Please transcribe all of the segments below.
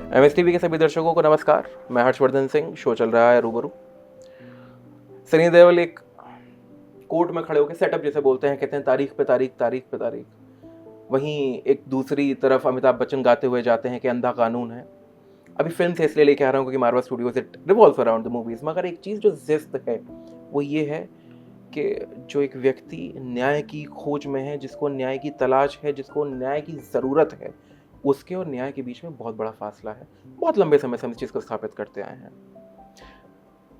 MSTV के सभी दर्शकों को नमस्कार। मैं हर्षवर्धन सिंह, शो चल रहा है रूबरू। सनी देओल एक कोर्ट में खड़े होकर सेटअप जैसे बोलते हैं, कहते हैं तारीख पे तारीख, तारीख पे तारीख। वहीं एक दूसरी तरफ अमिताभ बच्चन गाते हुए जाते हैं कि अंधा कानून है। अभी फिल्म से इसलिए लेके आ रहा हूँ क्योंकि Marwah studios it revolves around the movies. मगर एक चीज़ जो जिस्त है वो ये है कि जो एक व्यक्ति न्याय की खोज में है, जिसको न्याय की तलाश है, जिसको न्याय की ज़रूरत है, उसके और न्याय के बीच में बहुत बड़ा फासला है। बहुत लंबे समय से हम इस चीज़ को स्थापित करते आए हैं।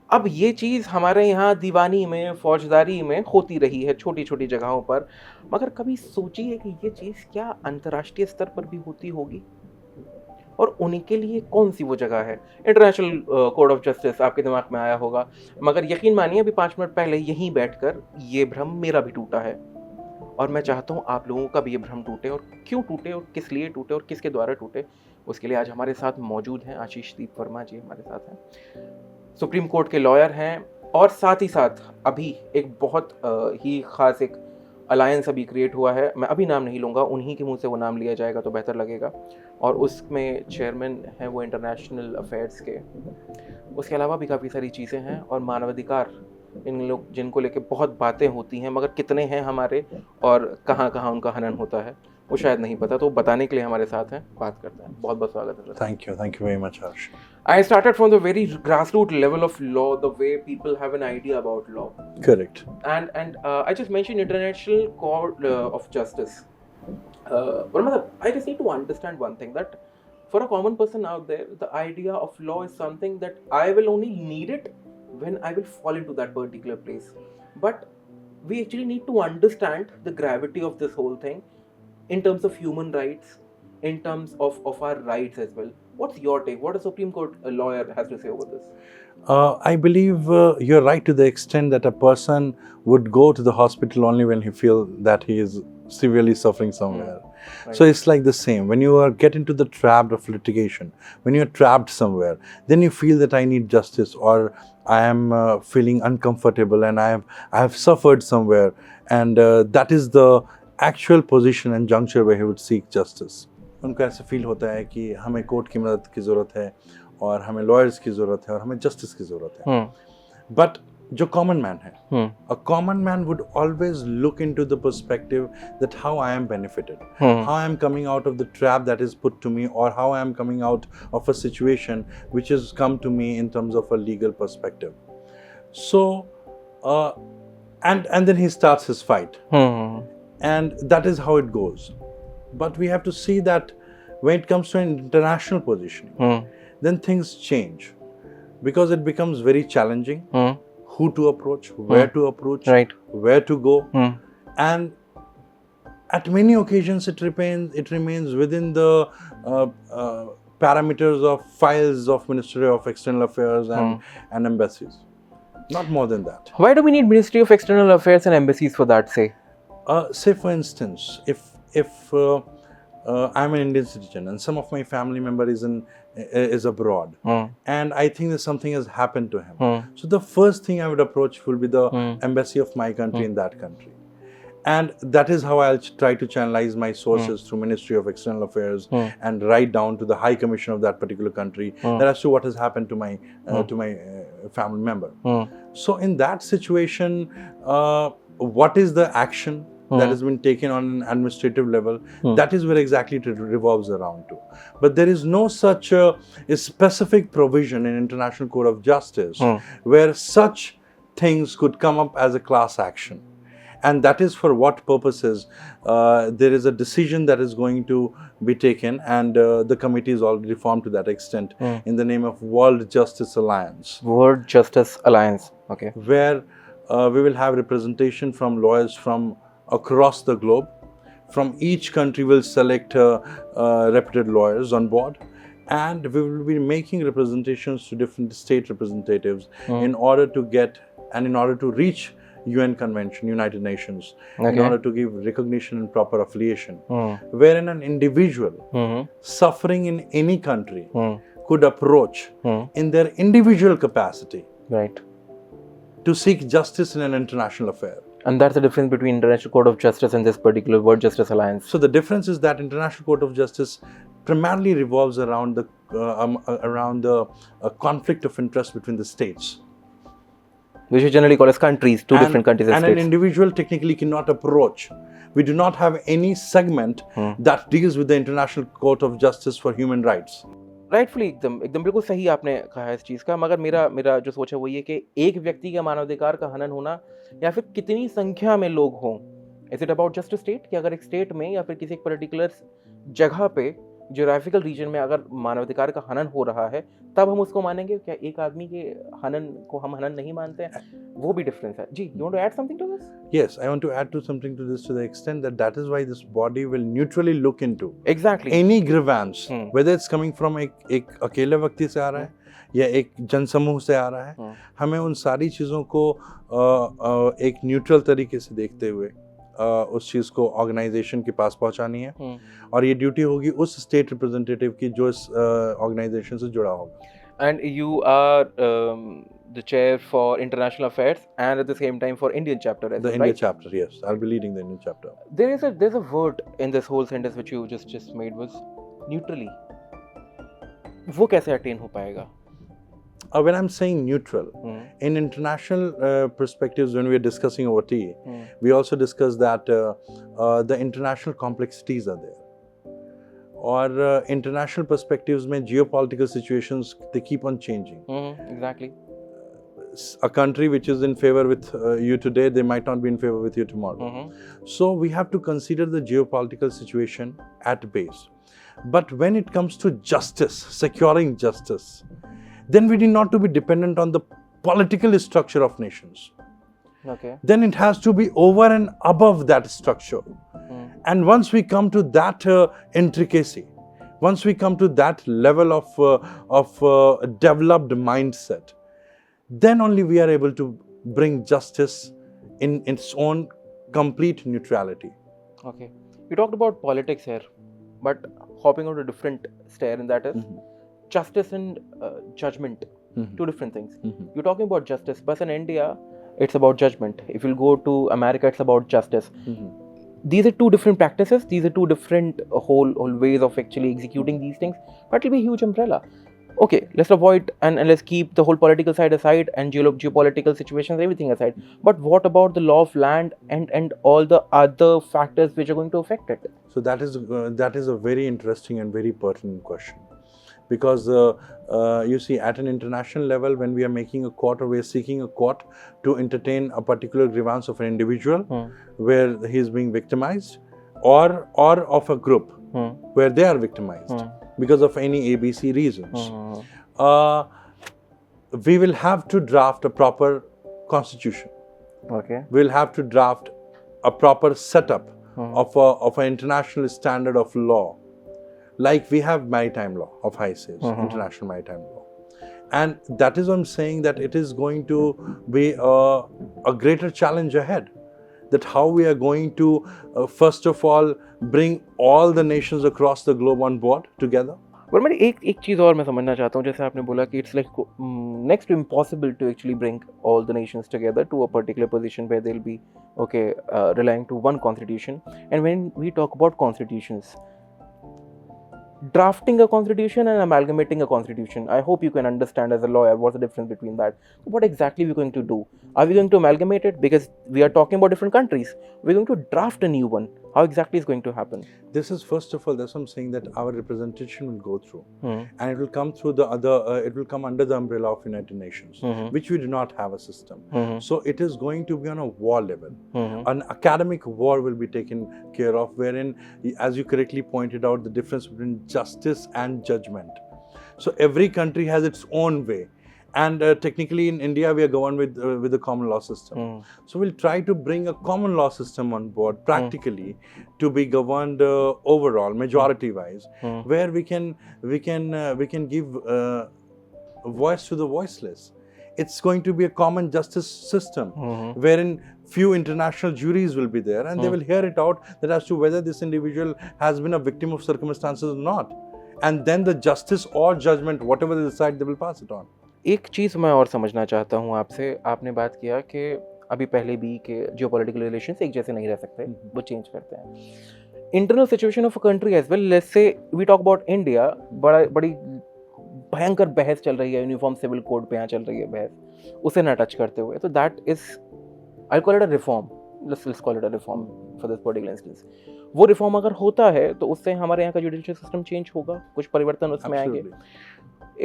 अब ये चीज़ हमारे यहाँ दीवानी में, फौजदारी में होती रही है छोटी छोटी जगहों पर, मगर कभी सोचिए कि ये चीज़ क्या अंतर्राष्ट्रीय स्तर पर भी होती होगी? और उनके लिए कौन सी वो जगह है? इंटरनेशनल कोर्ट ऑफ जस्टिस आपके दिमाग में आया होगा, मगर यकीन मानिए अभी 5 मिनट पहले यहीं बैठकर ये भ्रम मेरा भी टूटा है। और मैं चाहता हूँ आप लोगों का भी ये भ्रम टूटे, और क्यों टूटे और किस लिए टूटे और किसके द्वारा टूटे, उसके लिए आज हमारे साथ मौजूद हैं आशीष दीप वर्मा जी। हमारे साथ हैं, सुप्रीम कोर्ट के लॉयर हैं, और साथ ही साथ अभी एक बहुत ही खास एक अलायंस अभी क्रिएट हुआ है। मैं अभी नाम नहीं लूँगा, उन्हीं के मुंह से वो नाम लिया जाएगा तो बेहतर लगेगा। और उसमें चेयरमैन हैं वो इंटरनेशनल अफेयर्स के। उसके अलावा भी काफ़ी सारी चीज़ें हैं, और मानवाधिकार इन लोग जिनको लेके बहुत बातें होती हैं, मगर कितने हैं हमारे और कहाँ कहाँ उनका हनन होता है वो शायद नहीं पता। तो बताने के लिए हमारे साथ हैं, बात करते हैं। बहुत बहुत स्वागत है। Thank you very much, Harsh. I started from the very grassroots level of law, the way people have an idea about law. Correct. And I just mentioned International Court of Justice. I just need to understand one thing, that for a common person out there, the idea of law is something that I will only need it when I will fall into that particular place. But we actually need to understand the gravity of this whole thing in terms of human rights, in terms of our rights as well. What's your take? What a Supreme Court lawyer has to say over this? I believe you're right to the extent that a person would go to the hospital only when he feels that he is severely suffering somewhere. Right. So it's like the same. When you get into the trap of litigation, when you're trapped somewhere, then you feel that I need justice, or I am feeling uncomfortable and I have suffered somewhere, and that is the actual position and juncture where he would seek justice. उनको ऐसे feel होता है कि हमें court की मदद की ज़रूरत है, और हमें लॉयर्स की ज़रूरत है, और हमें जस्टिस की ज़रूरत है। बट जो कॉमन मैन है, a common man would always look into the perspective that how I am benefited, how I am coming out of the trap that is put to me, or how I am coming out of a situation which has come to me in terms of a legal perspective. So, and then he starts his fight. And that is how it goes. But we have to see that when it comes to an international positioning, then things change, because it becomes very challenging who to approach, where to approach, right, where to go. And at many occasions it remains within the parameters of files of Ministry of External Affairs and embassies. Not more than that. Why do we need Ministry of External Affairs and embassies for that, say? Say for instance, if I'm an Indian citizen and some of my family member is abroad, and I think that something has happened to him, so the first thing I would approach will be the embassy of my country in that country. And that is how I'll try to channelize my sources through Ministry of External Affairs and write down to the High Commission of that particular country that as to what has happened to my family member. So in that situation, what is the action that has been taken on an administrative level? That is where exactly it revolves around to. But there is no such a specific provision in International Court of Justice where such things could come up as a class action. And that is for what purposes there is a decision that is going to be taken, and the committee is already formed to that extent in the name of World Justice Alliance. World Justice Alliance, okay. Where we will have representation from lawyers from across the globe. From each country we'll select reputed lawyers on board, and we will be making representations to different state representatives in order to reach UN Convention, United Nations, in order to give recognition and proper affiliation, wherein an individual suffering in any country could approach in their individual capacity, right, to seek justice in an international affair. And that's the difference between International Court of Justice and this particular World Justice Alliance. So the difference is that International Court of Justice primarily revolves around the conflict of interest between the states. Which is generally called as countries, different countries and states. And an individual technically cannot approach. We do not have any segment that deals with the International Court of Justice for Human Rights. Rightfully एकदम बिल्कुल सही आपने कहा है इस चीज़ का, मगर मेरा जो सोच है वो ये कि एक व्यक्ति का मानवाधिकार का हनन होना या फिर कितनी संख्या में लोग हों, is it about just state, कि अगर एक स्टेट में या फिर किसी एक पर्टिकुलर जगह पे ज्योग्राफिकल रीजन में अगर मानवाधिकार का हनन हो रहा है तब हम उसको मानेंगे? क्या एक आदमी के हनन को हम हनन नहीं मानते हैं? वो भी डिफरेंस है जी. You want to add something to this? Yes, I want to add something to this to the extent that is why this body will neutrally look into exactly any grievance, whether it's coming from एक अकेले व्यक्ति से आ रहा है या एक जनसमूह से आ रहा है. हमें उन सारी चीज़ों को एक न्यूट्रल तरीके से देखते हुए उस चीज़ को ऑर्गेनाइजेशन के पास पहुंचानी है, और ये ड्यूटी होगी उस स्टेट रिप्रेजेंटेटिव की जो इस ऑर्गेनाइजेशन से जुड़ा होगा. And you are the chair for international affairs and at the same time for Indian chapter as the well, Indian right? chapter, yes, I'll be leading the Indian chapter. There's a word in this whole sentence which you just made was neutrally. वो कैसे attain हो पाएगा? When I'm saying neutral, in international perspectives, when we are discussing OT, we also discuss that the international complexities are there. और international perspectives में geopolitical situations, they keep on changing. Exactly. A country which is in favor with you today, they might not be in favor with you tomorrow. So we have to consider the geopolitical situation at base. But when it comes to justice, securing justice, then we need not to be dependent on the political structure of nations. Okay. Then it has to be over and above that structure. And once we come to that intricacy, once we come to that level of developed mindset, then only we are able to bring justice in its own complete neutrality. Okay. You talked about politics here, but hopping on to a different stair, and that is justice and judgment. Two different things. You're talking about justice, but in India, it's about judgment. If you go to America, it's about justice. These are two different practices. These are two different whole ways of actually executing these things, but it'll be a huge umbrella. Okay, let's avoid and let's keep the whole political side aside and geopolitical situations, everything aside. But what about the law of land and all the other factors which are going to affect it? So that is a very interesting and very pertinent question, because you see, at an international level, when we are making a court or we are seeking a court to entertain a particular grievance of an individual where he is being victimized, or of a group where they are victimized because of any ABC reasons, we will have to draft a proper constitution. Okay. We'll have to draft a proper setup of an international standard of law, like we have maritime law of ICES, international maritime law. And that is what I'm saying, that it is going to be a greater challenge ahead. That how we are going to first of all bring all the nations across the globe on board together. पर मैं एक चीज़ और मैं समझना चाहता हूँ, जैसे आपने बोला कि it's like next to impossible to actually bring all the nations together to a particular position where they will be relying to one constitution. And when we talk about constitutions, drafting a constitution and amalgamating a constitution, I hope you can understand as a lawyer what's the difference between that. What exactly are we going to do? Are we going to amalgamate it? Because we are talking about different countries. We're going to draft a new one. How exactly is going to happen? This is, first of all, that's what I'm saying, that our representation will go through, and it will come through the other. It will come under the umbrella of United Nations, which we do not have a system. So it is going to be on a war level. An academic war will be taken care of, wherein, as you correctly pointed out, the difference between justice and judgment. So every country has its own way. And technically in India, we are governed with the common law system. So we'll try to bring a common law system on board practically to be governed overall, majority wise, where we can give voice to the voiceless. It's going to be a common justice system wherein few international juries will be there, and they will hear it out that as to whether this individual has been a victim of circumstances or not. And then the justice or judgment, whatever they decide, they will pass it on. एक चीज़ मैं और समझना चाहता हूँ आपसे. आपने बात किया कि अभी पहले भी कि जियोपॉलिटिकल रिलेशंस एक जैसे नहीं रह सकते, वो चेंज करते हैं. internal situation of a country as well. Let's say we talk about India, बड़ी भयंकर बहस चल रही है यूनिफॉर्म सिविल कोड पे, यहाँ चल रही है बहस, उसे ना टच करते हुए, तो that is, I call it a reform, let's call it a reform for this particular instance. वो रिफॉर्म अगर होता है तो उससे हमारे यहाँ का जुडिशियल सिस्टम चेंज होगा, कुछ परिवर्तन उसमें आएंगे.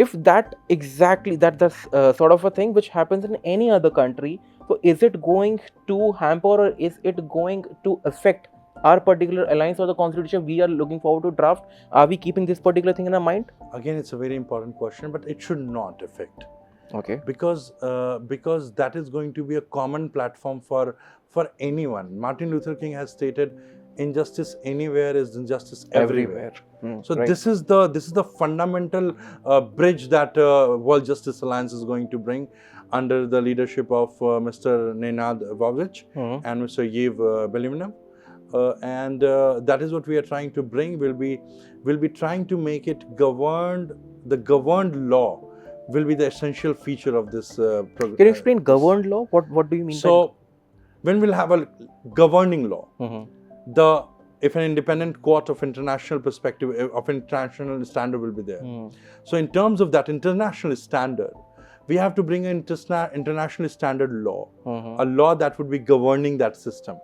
If that exactly that's the sort of a thing which happens in any other country, so is it going to hamper or is it going to affect our particular alliance or the constitution we are looking forward to draft? Are we keeping this particular thing in our mind? Again, it's a very important question, but it should not affect. Okay. Because that is going to be a common platform for anyone. Martin Luther King has stated, injustice anywhere is injustice everywhere. So right. this is the fundamental bridge that World Justice Alliance is going to bring under the leadership of Mr. Nenad Vavich and Mr. Yev Belimnev. And that is what we are trying to bring. We'll be trying to make it governed. The governed law will be the essential feature of this program. Can you explain governed law? What do you mean? So when we'll have a governing law, if an independent court of international perspective, of international standard will be there. So in terms of that international standard, we have to bring an international standard law, a law that would be governing that system,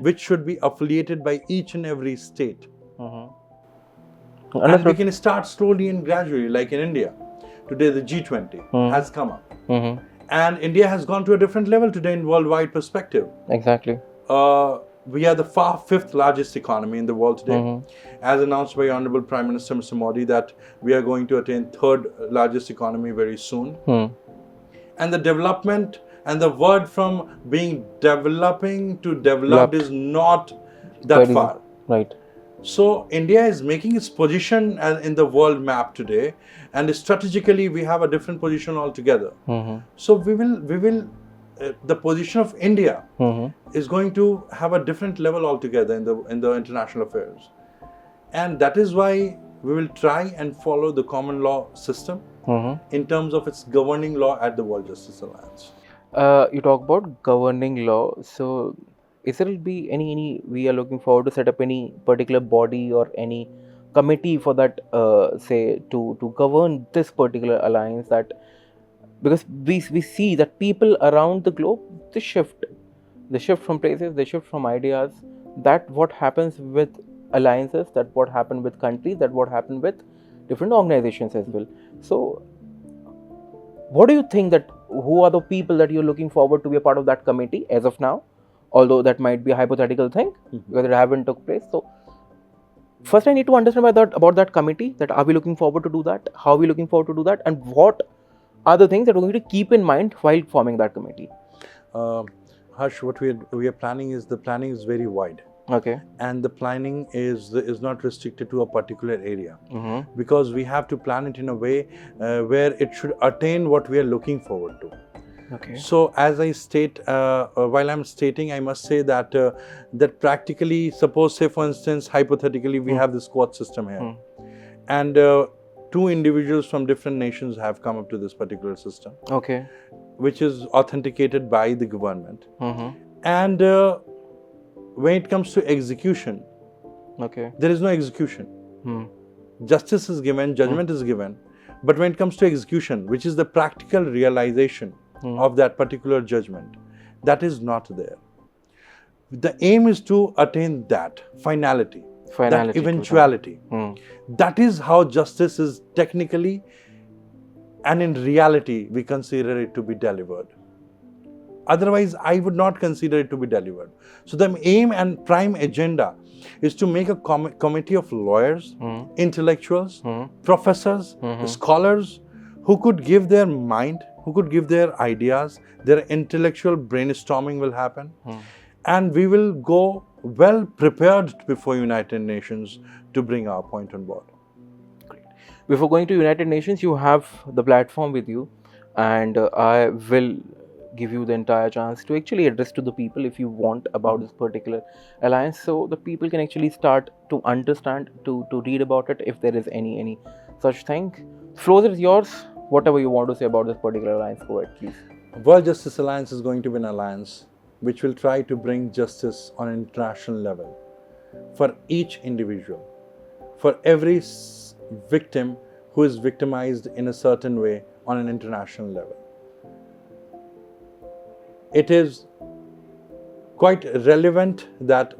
which should be affiliated by each and every state. And we can start slowly and gradually, like in India. Today the G20 has come up. And India has gone to a different level today in worldwide perspective. Exactly. We are the fifth largest economy in the world today. As announced by Honorable Prime Minister Mr. Modi that we are going to attain third largest economy very soon. And the development and the word from being developing to developed is not that far. Right. So India is making its position in the world map today, and strategically we have a different position altogether. So we will the position of India is going to have a different level altogether in the international affairs, and that is why we will try and follow the common law system in terms of its governing law at the World Justice Alliance. You talk about governing law, so is there be any we are looking forward to set up any particular body or any committee for that, say to govern this particular alliance? That because we see that people around the globe, they shift from places, they shift from ideas. That what happens with alliances, that what happened with countries, that what happened with different organizations as well. So what do you think, that who are the people that you're looking forward to be a part of that committee as of now? Although that might be a hypothetical thing because it haven't took place. So first I need to understand about that committee, that are we looking forward to do that, how are we looking forward to do that, and what are the things that we're going to keep in mind while forming that committee? Harsh, what we are planning is, the planning is very wide. Okay. And the planning is not restricted to a particular area, because we have to plan it in a way where it should attain what we are looking forward to. Okay. So as I state, while I'm stating, I must say that that practically, suppose, say for instance, hypothetically, we have this court system here, and two individuals from different nations have come up to this particular system. Okay. Which is authenticated by the government. And when it comes to execution, there is no execution. Justice is given, judgment is given, but when it comes to execution, which is the practical realization of that particular judgment, that is not there. The aim is to attain that finality, that eventuality. That is how justice is technically and in reality we consider it to be delivered. Otherwise, I would not consider it to be delivered. So the aim and prime agenda is to make a committee of lawyers, intellectuals, professors, scholars, who could give their mind, who could give their ideas, their intellectual brainstorming will happen. And we will go well prepared before United Nations to bring our point on board. Great. Before going to United Nations, you have the platform with you, and I will give you the entire chance to actually address to the people if you want about this particular alliance, so the people can actually start to understand, to read about it if there is any such thing. Floor is yours. Whatever you want to say about this particular alliance, go ahead, please. World Justice Alliance is going to be an alliance which will try to bring justice on an international level. for each individual, for every victim who is victimized in a certain way on an international level. It is quite relevant that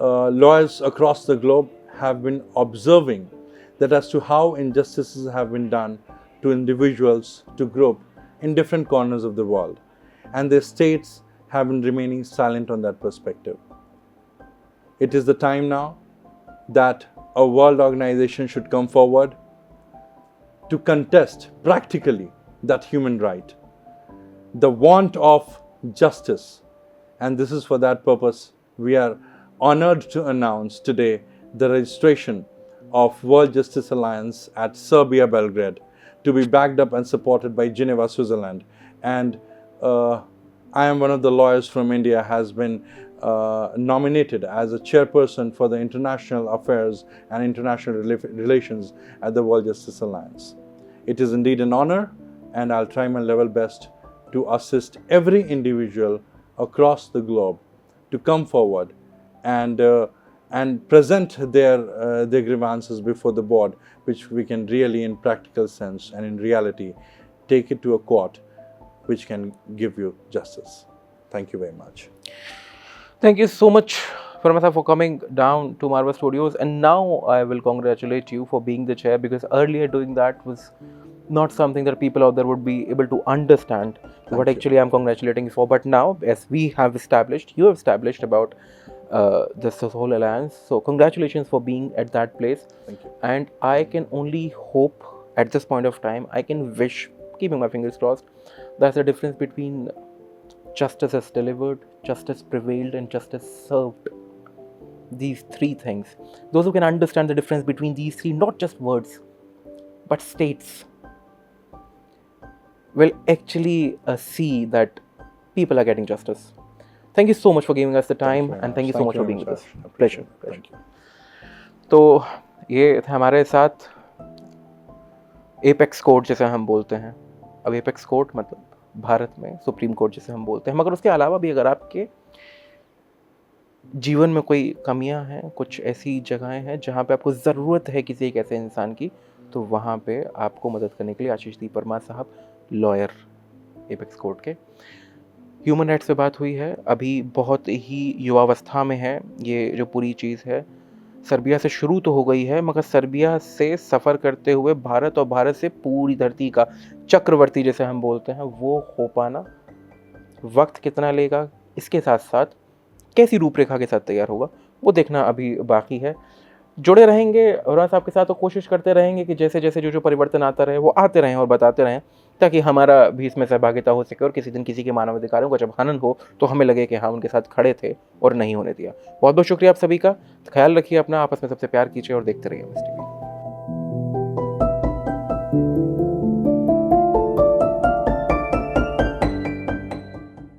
lawyers across the globe have been observing that as to how injustices have been done to individuals, to groups in different corners of the world, and their states have been remaining silent on that perspective. It is the time now that a world organization should come forward to contest practically that human right, the want of justice. And this is for that purpose we are honored to announce today the registration of World Justice Alliance at Serbia, Belgrade, to be backed up and supported by Geneva, Switzerland. And I am one of the lawyers from India, has been nominated as a chairperson for the international affairs and international relations at the World Justice Alliance. It is indeed an honor, and I'll try my level best to assist every individual across the globe to come forward and present their grievances before the board, which we can really, in practical sense and in reality, take it to a court which can give you justice. Thank you very much. Thank you so much, Verma, for coming down to Marwah Studios. And now I will congratulate you for being the chair, because earlier doing that was not something that people out there would be able to understand what actually I'm congratulating you for. But now, as we have established, you have established about this whole alliance. So congratulations for being at that place. Thank you. And I can only hope at this point of time, I can wish, keeping my fingers crossed, that's the difference between justice is delivered, justice prevailed, and justice served. These three things. Those who can understand the difference between these three, not just words, but states, will actually see that people are getting justice. Thank you so much for giving us the time, and thank you so much for being with us. Pleasure. Thank you. तो ये थे हमारे साथ apex court जिसे हम बोलते हैं. अब एपेक्स कोर्ट मतलब भारत में सुप्रीम कोर्ट जिसे हम बोलते हैं. मगर उसके अलावा भी अगर आपके जीवन में कोई कमियां हैं, कुछ ऐसी जगहें हैं जहां पे आपको ज़रूरत है किसी एक ऐसे इंसान की, तो वहां पे आपको मदद करने के लिए आशीष दीप वर्मा साहब, लॉयर एपेक्स कोर्ट के. ह्यूमन राइट्स पे बात हुई है, अभी बहुत ही युवावस्था में है ये जो पूरी चीज़ है. सर्बिया से शुरू तो हो गई है, मगर सर्बिया से सफ़र करते हुए भारत, और भारत से पूरी धरती का चक्रवर्ती जैसे हम बोलते हैं, वो हो पाना वक्त कितना लेगा, इसके साथ साथ कैसी रूपरेखा के साथ तैयार होगा, वो देखना अभी बाकी है. जुड़े रहेंगे वर्मा साहब के साथ, तो कोशिश करते रहेंगे कि जैसे जैसे जो परिवर्तन आता रहे वो आते रहें और बताते रहें, ताकि हमारा भी इसमें सहभागिता हो सके और किसी दिन किसी के मानवाधिकारों का जब हनन हो तो हमें लगे कि हाँ, उनके साथ खड़े थे और नहीं होने दिया. बहुत बहुत शुक्रिया आप सभी का. ख्याल रखिए अपना, आपस में सबसे प्यार कीजिए और देखते रहिए MSTV.